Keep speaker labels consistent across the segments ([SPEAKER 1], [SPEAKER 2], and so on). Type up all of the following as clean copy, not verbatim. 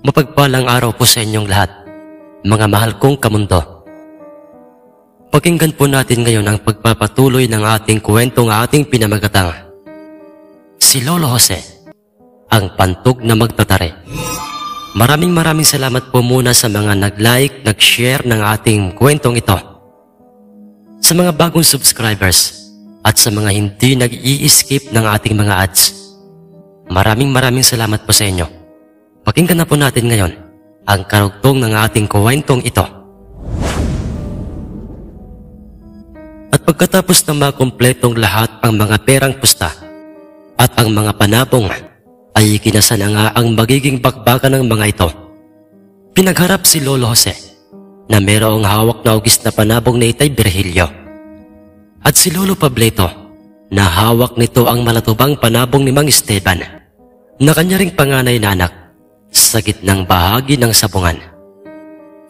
[SPEAKER 1] Mapagpalang araw po sa inyong lahat, mga mahal kong kamundo. Pakinggan po natin ngayon ang pagpapatuloy ng ating kwentong ating pinamagatang. Si Lolo Jose, ang pantog na magtatari. Maraming salamat po muna sa mga nag-like, nag-share ng ating kwentong ito. Sa mga bagong subscribers at sa mga hindi nag-i-skip ng ating mga ads, maraming salamat po sa inyo. Pakinggan na po natin ngayon ang karugtong ng ating kwentong ito. At pagkatapos na makumpletong lahat ang mga perang pusta at ang mga panabong, ay ikinasa na nga ang magiging bakbakan ng mga ito. Pinagharap si Lolo Jose na mayroong hawak na ugis na panabong ni Itay Virgilio. At si Lolo Pableto na hawak nito ang malatubang panabong ni Mang Esteban na kanya ring panganay na anak sa gitnang bahagi ng sabungan.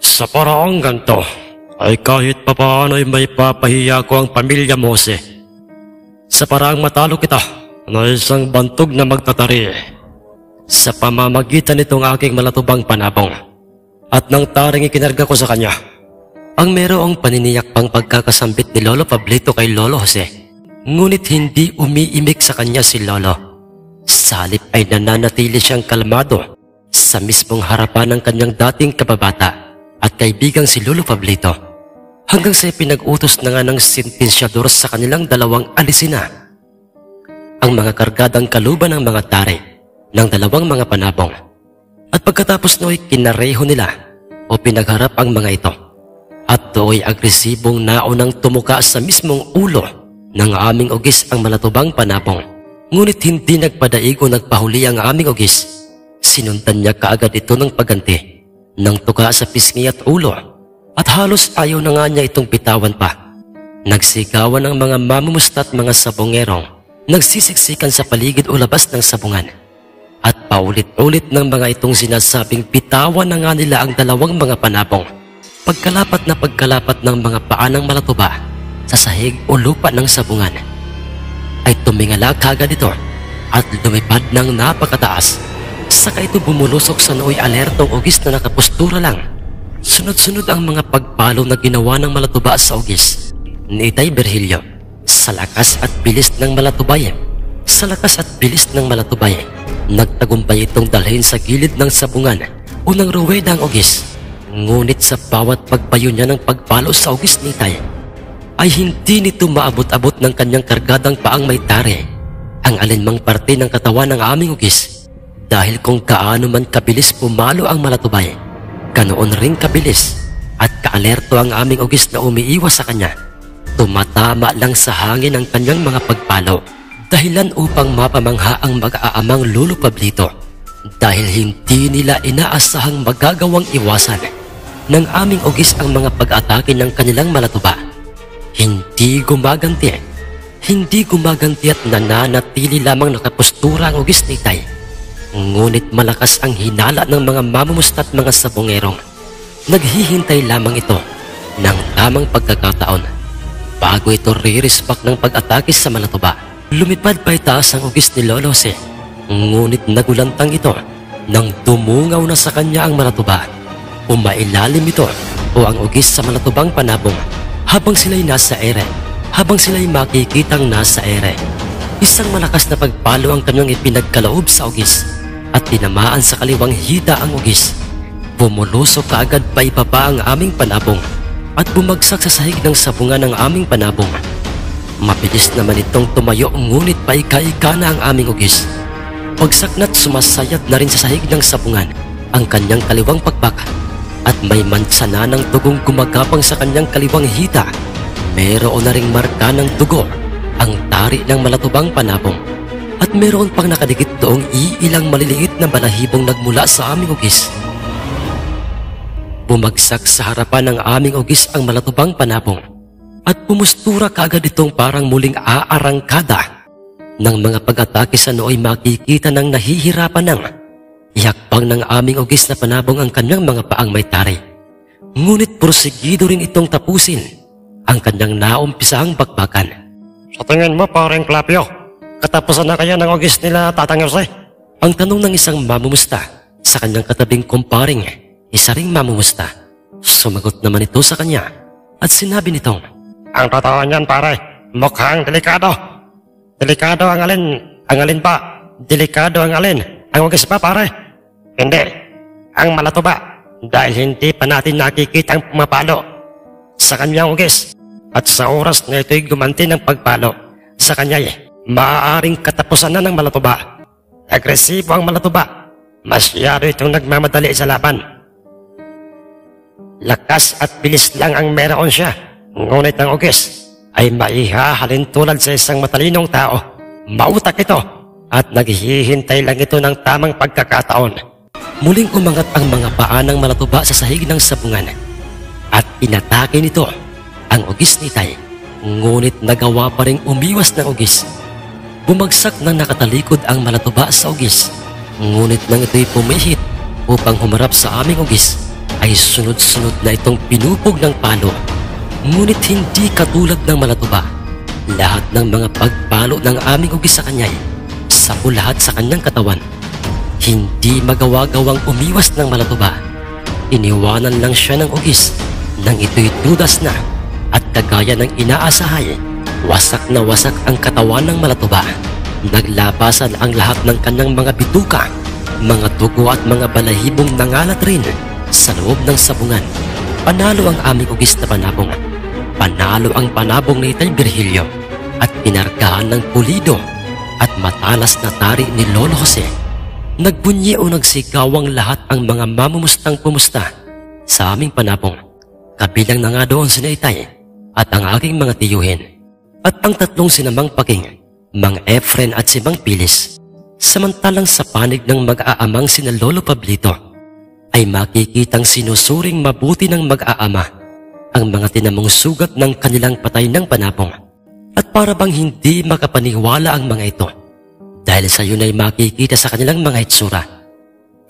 [SPEAKER 1] Sa paraang ganito, ay kahit papaano ay may papahiya ko ang pamilya Mose. Sa paraang matalo kita na isang bantog na magtatari sa pamamagitan nitong aking malatubang panabong at nang taring ikinarga ko sa kanya. Ang merong paniniyak pang pagkakasambit ni Lolo Pableto kay Lolo Jose, ngunit hindi umiimik sa kanya si Lolo. Sa halip ay nananatili siyang kalmado sa mismong harapan ng kanyang dating kababata at kaibigang si Lolo Pableto, hanggang sa pinag-utos na nga ng sentensyador sa kanilang dalawang alisina ang mga kargadang kaluban ng mga tare ng dalawang mga panabong. At pagkatapos no'y kinareho nila o pinagharap ang mga ito, at do'y agresibong naunang tumuka sa mismong ulo ng aming ugis ang malatubang panabong. Ngunit hindi nagpadaig o nagpahuli ang aming ugis. Sinundan niya kaagad ito ng pagganti ng tuka sa pisngi at ulo, at halos ayaw na nga niya itong bitawan pa. Nagsigawan ng mga mamumusta at mga sabongerong nagsisiksikan sa paligid o labas ng sabungan, at paulit-ulit ng mga itong sinasabing bitawan na nga nila ang dalawang mga panabong. Pagkalapat ng mga paa ng malatuba sa sahig o lupa ng sabungan, ay tumingala kaagad ito at lumipad ng napakataas. Saka ito bumulusok sa nooy alertong ugis na nakapustura lang. Sunod-sunod ang mga pagpalo na ginawa ng malatuba sa ugis ni Itay Virgilio. Sa lakas at bilis ng malatubay, nagtagumpay itong dalhin sa gilid ng sabungan o ng ruweda ang ugis. Ngunit sa bawat pagpayo niya ng pagpalo sa ugis ni Itay, ay hindi nito maabot-abot ng kanyang kargadang paang may tare ang alinmang parte ng katawan ng aming ugis. Dahil kung kaano man kabilis pumalo ang malatubay, ganoon ring kabilis at kaalerto ang aming ugis na umiiwas sa kanya. Tumatama lang sa hangin ang kanyang mga pagpalo, dahilan upang mapamangha ang mag-aamang Lolo Pableto, dahil hindi nila inaasahang magagawang iwasan ng aming ugis ang mga pag-atake ng kanilang malatuba. Hindi gumaganti at nananatili lamang nakapustura ang ugis ni Itay. Ngunit malakas ang hinala ng mga mamumusta at mga sabongerong. Naghihintay lamang ito ng tamang pagkakataon bago ito ririspak ng pag-atake sa malatuba. Lumipad pa itaas ang ugis ni Lolo Jose, ngunit nagulantang ito nang dumungaw na sa kanya ang malatuba. Umailalim ito o ang ugis sa malatubang panabong habang sila'y makikitang nasa ere. Isang malakas na pagpalo ang kanyang ipinagkaloob sa ugis at tinamaan sa kaliwang hita ang ugis. Bumulusok kaagad pa ibaba ang aming panabong at bumagsak sa sahig ng sabungan ng aming panabong. Mabilis naman itong tumayo, ngunit paika-ika na ang aming ugis. Bagsak na't sumasayad na rin sa sahig ng sabungan ang kanyang kaliwang pakpak, at may mansa na ng dugong gumagapang sa kanyang kaliwang hita. Meron na ring marka ng dugo ang tari ng malatubang panabong, at meron pang nakadikit doong iilang maliliit na balahibong nagmula sa aming ugis. Bumagsak sa harapan ng aming ugis ang malatubang panabong, at pumustura kaagad itong parang muling aarangkada ng mga pag-atake sa nooy makikita ng nahihirapan ng ihakbang ng aming ugis na panabong ang kanyang mga paang may tari. Ngunit porsigido rin itong tapusin ang kanyang naumpisahang bakbakan. Sa tingin mo, parang Clapio, katapusan na kaya ng ugis nila Tatang Jose? Ang tanong ng isang mamumusta sa kanyang katabing kumparing isa ring mamumusta. Sumagot naman ito sa kanya at sinabi nitong,
[SPEAKER 2] Ang totoo niyan pare, mukhang delikado. Delikado ang alin ba? Delikado ang alin? Ang ugis ba pare? Hindi, ang malatuba. Dahil hindi pa natin nakikita ang pumapalo sa kanyang ugis. At sa oras na ito'y gumanti ng pagpalo sa kanya'y maaaring katapusan na ng malatuba. Agresibo ang malatuba. Masyado itong nagmamadali sa laban. Lakas at bilis lang ang meron siya. Ngunit ang ugis ay maihahalin tulad sa isang matalinong tao. Mautak ito at naghihintay lang ito ng tamang pagkakataon.
[SPEAKER 1] Muling umangat ang mga paa ng malatuba sa sahig ng sabungan at inatake nito ang ugis ni Itay. Ngunit nagawa pa ring umiwas ng ugis. Bumagsak na nakatalikod ang malatuba sa ugis. Ngunit nang ito'y pumihit upang humarap sa aming ugis, ay sunod-sunod na itong pinupog ng palo. Ngunit hindi katulad ng malatuba. Lahat ng mga pagpalo ng aming ugis sa kanya'y sapo lahat sa kanyang katawan. Hindi magawa-gawang umiwas ng malatuba. Iniwanan lang siya ng ugis nang ito'y dudas na at kagaya ng inaasahay, wasak na wasak ang katawan ng malatuba. Naglabasan ang lahat ng kanyang mga bituka, mga dugo at mga balahibong nangalat rin sa loob ng sabungan. Panalo ang aming ugis na panabong. Panalo ang panabong ni Itay Virgilio at pinargahan ng pulido at matalas na tari ni Lolo Jose. Nagbunyi o nagsigawang lahat ang mga mamumustang pumusta sa aming panabong. Kabilang na nga doon sina Itay at ang aking mga tiyuhin at ang tatlong sinamang Paking, Mang Efren at si Mang Pilis. Samantalang sa panig ng mag-aamang sina Lolo Pablito ay makikitang sinusuring mabuti ng mag-aama ang mga tinamong sugat ng kanilang patay ng panabong. At para bang hindi makapaniwala ang mga ito dahil sa yun ay makikita sa kanilang mga itsura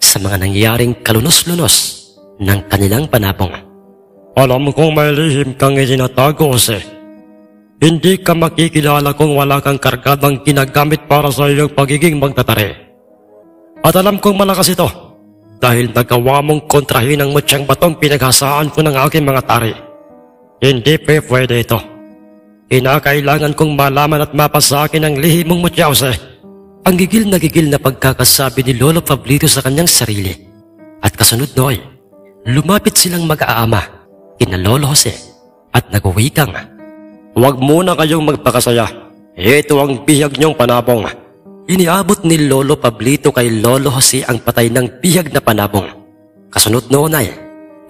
[SPEAKER 1] sa mga nangyaring kalunos-lunos ng kanilang panabong.
[SPEAKER 2] Alam kong may lihim kang itinatago, Jose. Hindi ka makikilala kung wala kang kargadang ginagamit para sa iyong pagiging magtatari. At alam kong malakas ito dahil nagawa mong kontrahin ang mutyang batong pinaghasaan ko ng aking mga tari. Hindi pwede ito. Kinakailangan kong malaman at mapasa akin ang lihim mong mutya, Jose.
[SPEAKER 1] Ang gigil na pagkakasabi ni Lolo Pablito sa kanyang sarili. At kasunod noy, lumapit silang mag-aama kina Lolo Jose at nagwikang,
[SPEAKER 2] Huwag muna kayong magpakasaya. Ito ang bihag niyong panabong.
[SPEAKER 1] Iniabot ni Lolo Pablito kay Lolo Jose ang patay ng bihag na panabong. Kasunod noon ay,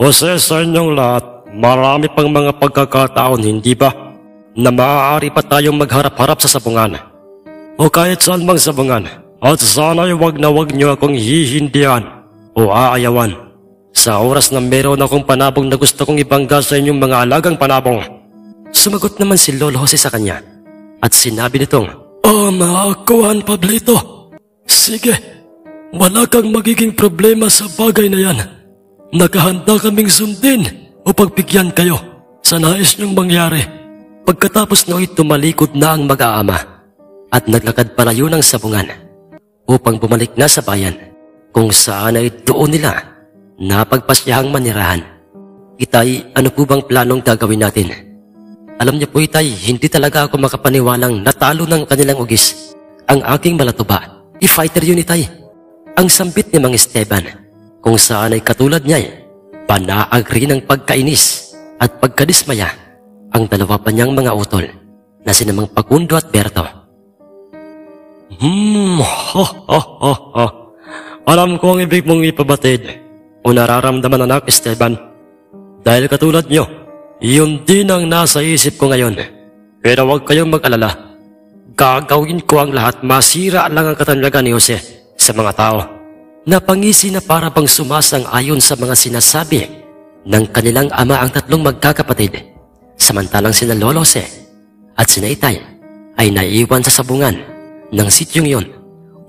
[SPEAKER 2] Jose, sa inyong lahat, marami pang mga pagkakataon, hindi ba? Na maaari pa tayong magharap-harap sa sabungan. O kahit saan mang sabungan. At sana'y wag na wag niyo akong hihindihan o aayawan. Sa oras na meron akong panabong na gusto kong ibangga sa inyong mga alagang panabong.
[SPEAKER 1] Sumagot naman si Lolo Jose sa kanya at sinabi nitong,
[SPEAKER 2] Maakuhan, Pablito. Sige, wala kang magiging problema sa bagay na yan. Nakahanda kaming sundin o pagbigyan kayo sa nais niyong mangyari.
[SPEAKER 1] Pagkatapos no'y tumalikod na ang mag-aama at naglakad palayo ng sabungan upang bumalik na sa bayan kung saan ay doon nila napagpasyahang manirahan. Itay, ano po bang planong gagawin natin? Alam niyo po, Itay, hindi talaga ako makapaniwalang natalo ng kanilang ugis ang aking malatuba. I-fighter yun, Itay. Ang sambit ni Mang Esteban, kung saan ay katulad niya panaagri ng pagkainis at pagkadismaya ang dalawa pa niyang mga utol na sinamang Pagundo at Berto.
[SPEAKER 2] Alam ko ang ibig mong ipabatid o nararamdaman, anak Esteban. Dahil katulad niyo, yun din ang nasa isip ko ngayon. Pero huwag kayong mag-alala. Gagawin ko ang lahat, masira lang ang katanyagan ni Jose sa mga tao.
[SPEAKER 1] Napangisi na para bang sumasang-ayon sa mga sinasabi ng kanilang ama ang tatlong magkakapatid. Samantalang sina Lolo Jose at sina Itay ay naiwan sa sabungan ng sityong yon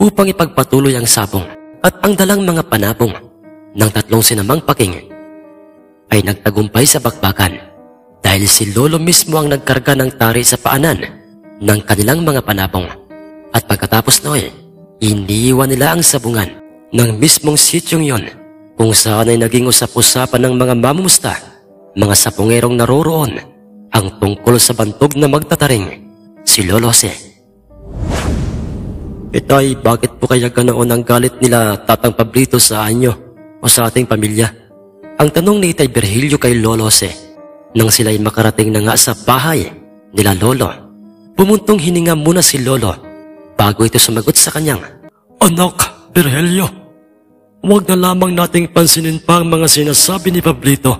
[SPEAKER 1] upang ipagpatuloy ang sabong at ang dalang mga panabong ng tatlong sinamang Paking ay nagtagumpay sa bakbakan dahil si Lolo mismo ang nagkarga ng tari sa paanan ng kanilang mga panabong. At pagkatapos noy, iniwan nila ang sabungan ng mismong sityong yon kung saan ay naging usap-usapan ng mga mamumusta, mga sapungerong naroroon ang tungkol sa bantog na magtataring, si Lolo Jose. Itay, bakit po kaya ganoon ang galit nila Tatang Pablito sa inyo o sa ating pamilya? Ang tanong ni Itay Virgilio kay Lolo Jose nang sila'y makarating na nga sa bahay nila Lolo. Pumuntong hininga muna si Lolo bago ito sumagot sa kanyang, Anak, Virgilio, huwag na lamang nating pansinin pa ang mga sinasabi ni Pablito.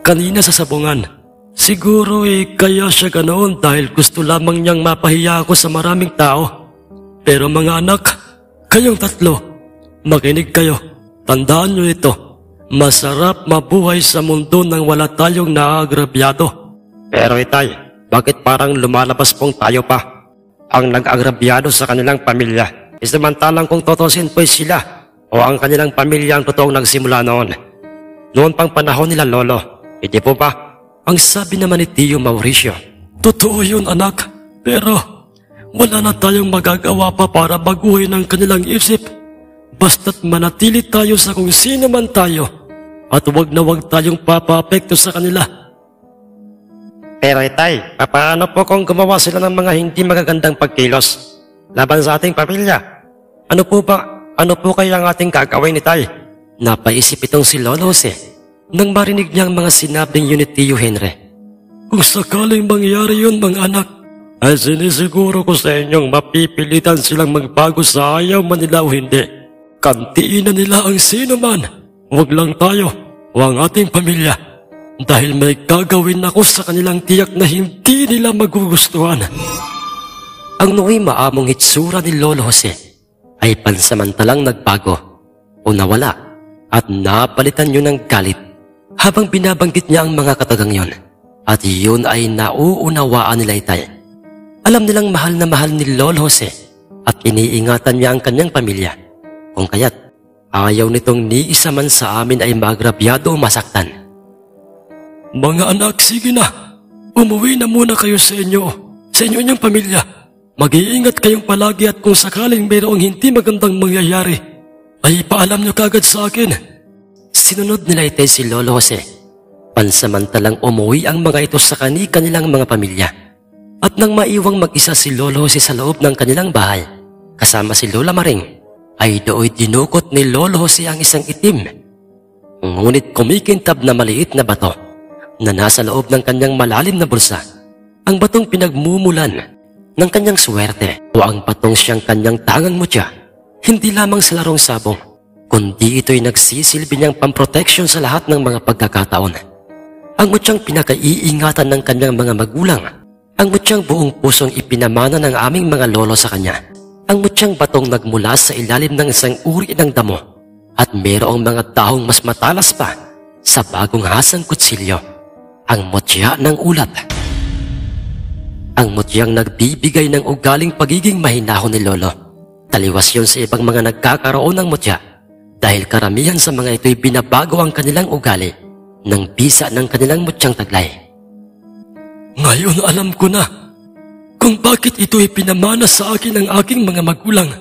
[SPEAKER 1] Kanina sa sabungan, siguro kaya siya ganoon dahil gusto lamang niyang mapahiya ako sa maraming tao. Pero mga anak, kayong tatlo, makinig kayo. Tandaan niyo ito, masarap mabuhay sa mundo nang wala tayong naagrabyado.
[SPEAKER 2] Pero Itay, bakit parang lumalabas pong tayo pa ang nag-agrabyado sa kanilang pamilya? Samantalang kung totosin po sila o ang kanilang pamilya ang totoong nagsimula noon. Noon pang panahon nila Lolo, hindi po ba?
[SPEAKER 1] Ang sabi naman ni Tio Mauricio,
[SPEAKER 3] Totoo yun anak, pero wala na tayong magagawa pa para baguhin ang kanilang isip. Basta't manatili tayo sa kung sino man tayo at wag na wag tayong papaapekto sa kanila.
[SPEAKER 2] Pero Itay, paano po kung gumawa sila ng mga hindi magagandang pagkilos laban sa ating pamilya? Ano po kaya ang ating gagawin, Itay?
[SPEAKER 1] Napaisip itong si Lolo Jose nang marinig niya ang mga sinabing yun ni Tio Henry.
[SPEAKER 3] Kung sakaling mangyari yun mga anak, ay sinisiguro ko sa inyong mapipilitan silang magbago sa ayaw man nila o hindi. Kantiin na nila ang sino man, huwag lang tayo o ang ating pamilya. Dahil may gagawin ako sa kanilang tiyak na hindi nila magugustuhan.
[SPEAKER 1] Ang nooy maamong hitsura ni Lolo Jose ay pansamantalang nagbago o nawala at napalitan yun ng galit habang binabanggit niya ang mga katagang yon. At yun ay nauunawaan nila Itay. Alam nilang mahal na mahal ni Lolo Jose at iniingatan niya ang kanyang pamilya. Kung kaya't ayaw nitong ni isa man sa amin ay maagrabyado o masaktan.
[SPEAKER 3] Mga anak, sige na. Umuwi na muna kayo sa inyong pamilya. Mag-iingat kayong palagi at kung sakaling mayroong hindi magandang mangyayari, ay ipaalam niyo kagad sa akin.
[SPEAKER 1] Sinunod nila Itay si Lolo Jose. Pansamantalang umuwi ang mga ito sa kanilang mga pamilya. At nang maiwang mag-isa si Lolo Jose sa loob ng kanilang bahay, kasama si Lola Maring, ay dooy dinukot ni Lolo Jose ang isang itim, ngunit kumikintab na maliit na bato na nasa loob ng kanyang malalim na bulsa. Ang batong pinagmumulan ng kanyang swerte o ang batong siyang kanyang tangang mutya, hindi lamang sa larong sabong, kundi ito'y nagsisilbi niyang pamproteksyon sa lahat ng mga pagkakataon. Ang mutyang pinakaiingatan ng kanyang mga magulang, ang mutyang buong pusong ipinamana ng aming mga lolo sa kanya, ang mutyang batong nagmula sa ilalim ng isang uri ng damo at mayroong mga dahong mas matalas pa sa bagong hasang kutsilyo, ang mutya ng ulat. Ang mutyang nagbibigay ng ugaling pagiging mahinahon ni Lolo. Taliwas yun sa ibang mga nagkakaroon ng mutya dahil karamihan sa mga ito'y binabago ang kanilang ugali ng bisa ng kanilang mutyang taglay.
[SPEAKER 3] Ngayon alam ko na kung bakit ito ipinamana sa akin ng aking mga magulang.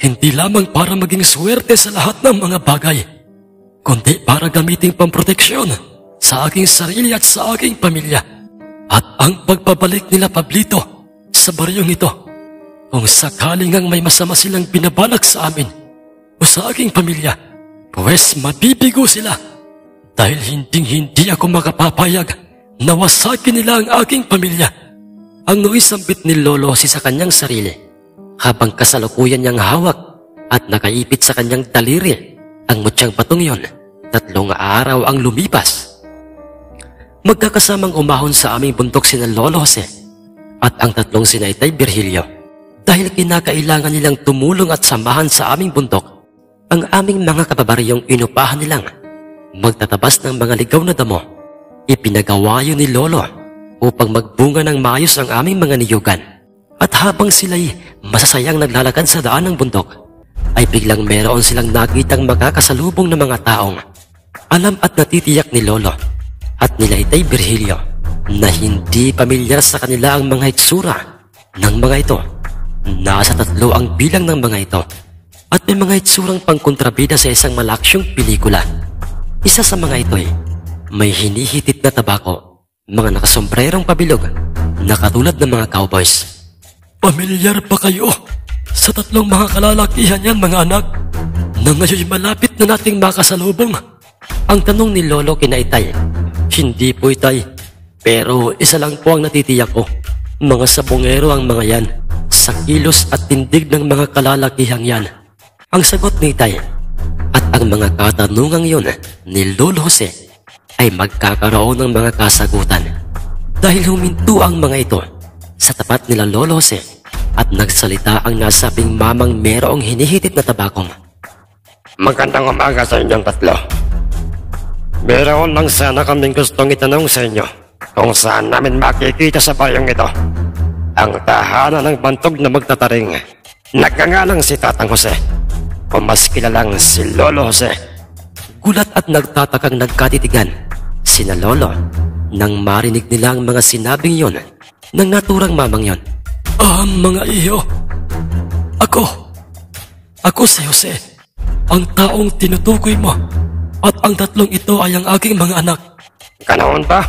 [SPEAKER 3] Hindi lamang para maging swerte sa lahat ng mga bagay, kundi para gamiting pamproteksyon sa aking sarili at sa aking pamilya. At ang pagbabalik nila Pablito sa baryong ito, kung sakaling ang may masama silang binabalak sa amin o sa aking pamilya, pues mabibigo sila dahil hindi ako makapapayag na wasakin nila ang aking pamilya. Ang nooy sambit ni Lolo Jose sa kanyang sarili habang kasalukuyan niyang hawak at nakaipit sa kanyang daliri ang mutyang batong yon. 3 araw ang lumipas. Magkakasamang umahon sa aming bundok sina Lolo Jose at ang 3 sina Itay Virgilio dahil kinakailangan nilang tumulong at samahan sa aming bundok ang aming mga kababaryong inupahan nilang magtatabas ng mga ligaw na damo. Ipinagawa yun ni Lolo upang magbunga ng maayos ang aming mga niyugan. At habang sila'y masasayang naglalakad sa daan ng bundok, ay biglang meron silang nakitang makakasalubong ng mga taong alam at natitiyak ni Lolo at nila Itay Virgilio na hindi pamilyar sa kanila ang mga itsura ng mga ito. Nasa 3 ang bilang ng mga ito
[SPEAKER 1] at may mga itsurang pangkontrabida sa isang malaksyong pelikula. Isa sa mga ito'y may hinihitit na tabako, mga nakasombrerong pabilog na katulad ng mga cowboys.
[SPEAKER 3] Pamilyar pa kayo sa tatlong mga kalalakihan yan, mga anak, na ngayon malapit na nating makasalubong?
[SPEAKER 1] Ang tanong ni Lolo kina Itay. Hindi po, Itay, pero isa lang po ang natitiyak ko. Mga sabongero ang mga yan, sa kilos at tindig ng mga kalalakihang yan. Ang sagot ni Itay at ang mga katanungang yun ni Lolo Jose ay magkakaroon ng mga kasagutan dahil huminto ang mga ito sa tapat nila Lolo Jose at nagsalita ang nasabing mamang merong hinihitit na tabakong.
[SPEAKER 2] Magandang umaga sa inyong tatlo. Meron lang sana kaming gustong itanong sa inyo kung saan namin makikita sa bayong ito ang tahanan ng bantog na magtataring nagngangalang si Tatang Jose o mas kilalang si Lolo Jose.
[SPEAKER 1] Gulat at nagtatakang nagkatitigan sina Lolo nang marinig nila ang mga sinabing yon ng naturang mamang yon.
[SPEAKER 3] Mga iyo, ako si Jose, ang taong tinutukoy mo, at ang tatlong ito ay ang aking mga anak.
[SPEAKER 2] Ganoon ba?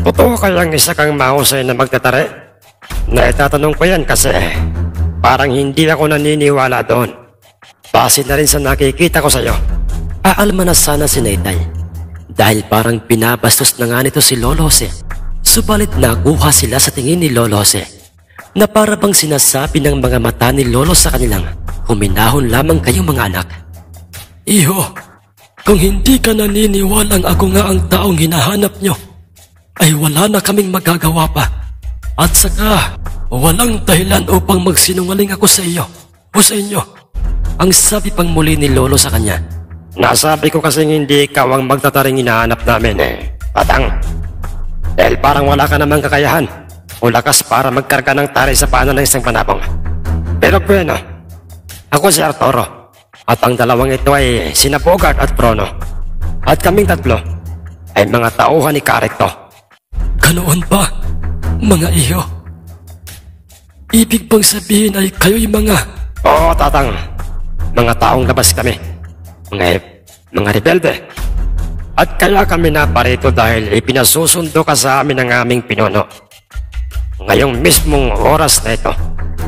[SPEAKER 2] Totoo kayang isa kang mahusay na magtatari? Naitatanong ko yan kasi parang hindi ako naniniwala doon. Base na rin sa nakikita ko sa'yo.
[SPEAKER 1] Aalma na sana si Itay dahil parang pinabastos na nga nito si Lolo Jose. Subalit nakuha sila sa tingin ni Lolo Jose na para bang sinasabi ng mga mata ni Lolo sa kanilang, huminahon lamang kayo mga anak.
[SPEAKER 3] Iho, kung hindi ka naniniwalang ako nga ang taong hinahanap nyo, ay wala na kaming magagawa pa. At saka, walang dahilan upang magsinungaling ako sa iyo o sa inyo.
[SPEAKER 1] Ang sabi pang muli ni Lolo sa kanya.
[SPEAKER 2] Nasabi ko kasing hindi ikaw ang magtataring hinahanap namin Patang. Dahil parang wala ka namang kakayahan o lakas para magkarga ng taray sa paanan ng isang panabong. Pero bueno, ako si Arturo at ang dalawang ito ay sina Bogart at Prono. At kaming tatlo ay mga tauhan ni Karekto.
[SPEAKER 3] Ganoon ba, mga iyo? Ibig bang sabihin ay kayo'y mga...
[SPEAKER 2] Oo, Tatang. Mga taong labas kami. Mga rebelde. At kaya kami naparito dahil ipinasusundo ka sa amin ng aming pinuno. Ngayong mismong oras na ito,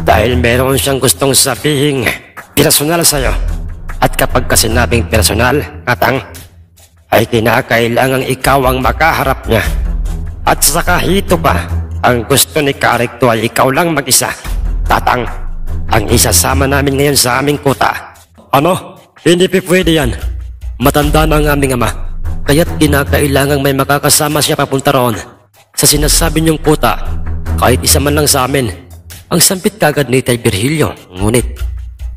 [SPEAKER 2] dahil meron siyang gustong sabihin personal sa'yo. At kapag kasinabing personal, Tatang, ay kinakailangang ikaw ang makaharap niya. At sa kahito pa, ang gusto ni Karekto ay ikaw lang mag-isa. Tatang, ang isasama namin ngayon sa aming kuta.
[SPEAKER 1] Ano? Hindi pwede yan. Matanda na ang aming ama. Kaya't kinakailangang may makakasama siya papunta roon. Sa sinasabi niyong kuta, kahit isa man lang sa amin. Ang sampit kagad ni Tay Virgilio, ngunit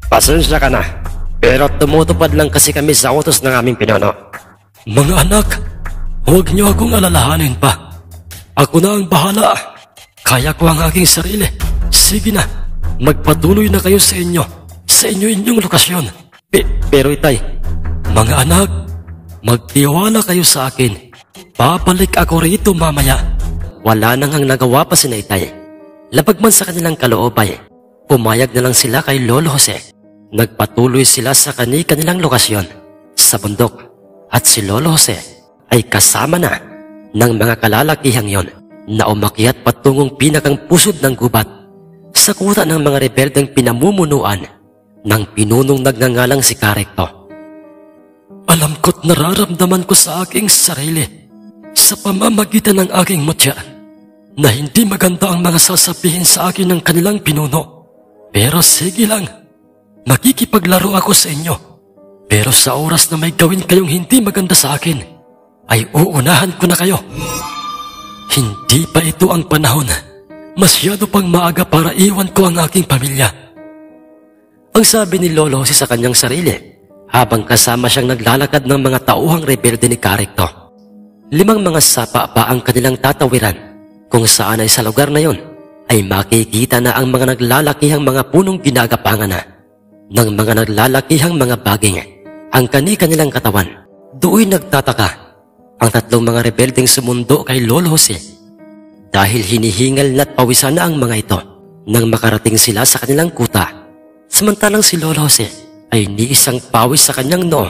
[SPEAKER 2] pasensya ka na, pero tumutupad lang kasi kami sa utos ng aming pinuno.
[SPEAKER 3] Mga anak, huwag niyo akong alalahanin pa. Ako na ang bahala. Kaya ko ang aking sarili. Sige na, magpatuloy na kayo sa inyong lokasyon.
[SPEAKER 1] Pero Itay,
[SPEAKER 3] mga anak, magtiwala kayo sa akin. Babalik ako rito mamaya.
[SPEAKER 1] Wala nang ang nagawa pa si Itay. Labag man sa kanilang kaloobay, pumayag na lang sila kay Lolo Jose. Nagpatuloy sila sa kanilang lokasyon, sa bundok. At si Lolo Jose ay kasama na ng mga kalalakihang yon na umakyat patungong pinakang pusod ng gubat sa kuta ng mga rebeldeng pinamumunuan ng pinunong nagngangalang si Karekto.
[SPEAKER 3] Alam ko't nararamdaman ko sa aking sarili sa pamamagitan ng aking mutya na hindi maganda ang mga sasabihin sa akin ng kanilang pinuno. Pero sige lang, makikipaglaro ako sa inyo. Pero sa oras na may gawin kayong hindi maganda sa akin, ay uunahan ko na kayo. Hindi pa ito ang panahon. Masyado pang maaga para iwan ko ang aking pamilya.
[SPEAKER 1] Ang sabi ni Lolo Jose sa kanyang sarili habang kasama siyang naglalakad ng mga tauhang rebelde ni Karekto. 5 mga sapa pa ang kanilang tatawiran kung saan ay sa lugar na yon ay makikita na ang mga naglalakihang mga punong ginagapangan na ng mga naglalakihang mga baging ang kanilang katawan. Doon nagtataka ang 3 mga rebeldeng sumundo kay Lolo Jose dahil hinihingal na't pawisan na ang mga ito nang makarating sila sa kanilang kuta Samantalang si Lolo Jose ay ni isang pawis sa kanyang noo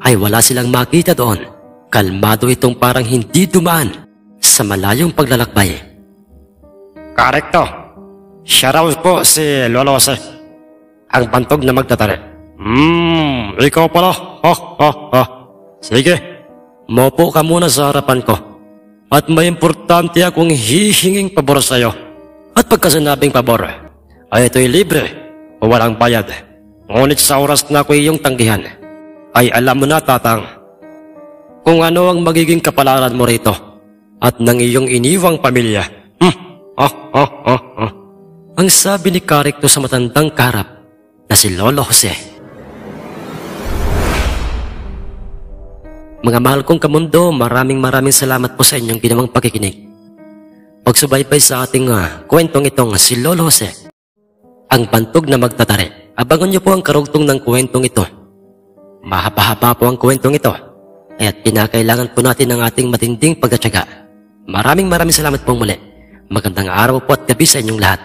[SPEAKER 1] ay wala silang makita doon. Kalmado itong parang hindi dumaan sa malayong paglalakbay.
[SPEAKER 2] Karekto. Siya raw po si Lolo Jose. Ang bantog na magtatari. Ikaw pala. Sige.
[SPEAKER 1] Mopo ka muna sa harapan ko at may importante akong hihinging pabor sa iyo. At pagka sinabing pabor, ay ito'y libre o walang bayad. Ngunit sa oras na ako iyong tanggihan, ay alam mo na, Tatang, kung ano ang magiging kapalaran mo rito at ng iyong iniwang pamilya. Ang sabi ni Karekto sa matandang kaharap na si Lolo Jose. Mga mahal kong kamundo, maraming salamat po sa inyong ginawang pakikinig. Pagsubaybay sa ating kwentong itong si Lolo Jose, ang bantog na magtatari. Abangan niyo po ang karugtong ng kwentong ito. Mahaba-haba po ang kwentong ito, kaya't kinakailangan po natin ng ating matinding pagtatyaga. Maraming salamat pong muli. Magandang araw po at gabi sa inyong lahat.